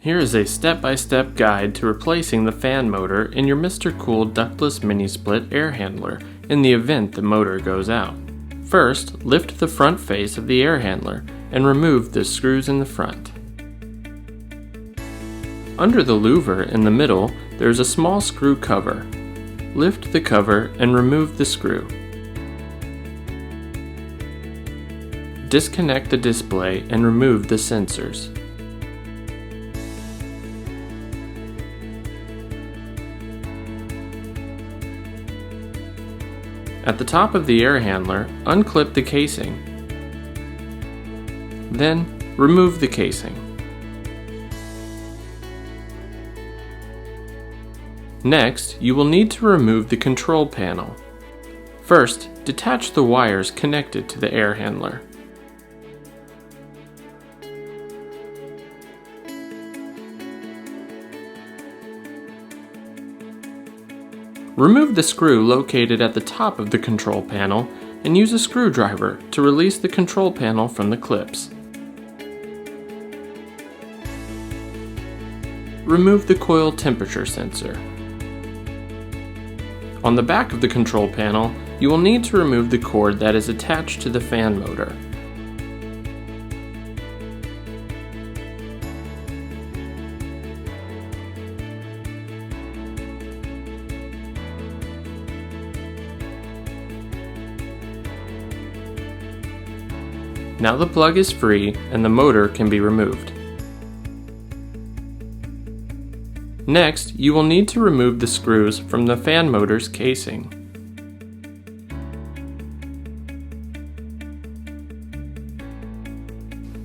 Here is a step-by-step guide to replacing the fan motor in your MRCOOL Ductless Mini Split air handler in the event the motor goes out. First, lift the front face of the air handler and remove the screws in the front. Under the louver in the middle, there is a small screw cover. Lift the cover and remove the screw. Disconnect the display and remove the sensors. At the top of the air handler, unclip the casing. Then, remove the casing. Next, you will need to remove the control panel. First, detach the wires connected to the air handler. Remove the screw located at the top of the control panel and use a screwdriver to release the control panel from the clips. Remove the coil temperature sensor. On the back of the control panel, you will need to remove the cord that is attached to the fan motor. Now the plug is free and the motor can be removed. Next, you will need to remove the screws from the fan motor's casing.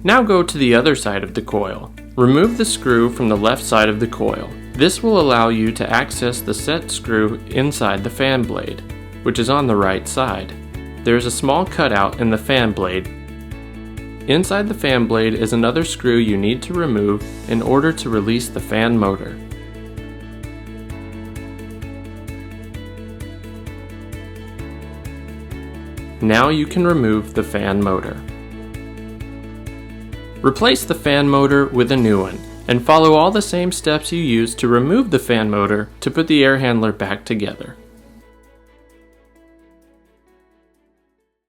Now go to the other side of the coil. Remove the screw from the left side of the coil. This will allow you to access the set screw inside the fan blade, which is on the right side. There is a small cutout in the fan blade. Inside the fan blade is another screw you need to remove in order to release the fan motor. Now you can remove the fan motor. Replace the fan motor with a new one and follow all the same steps you used to remove the fan motor to put the air handler back together.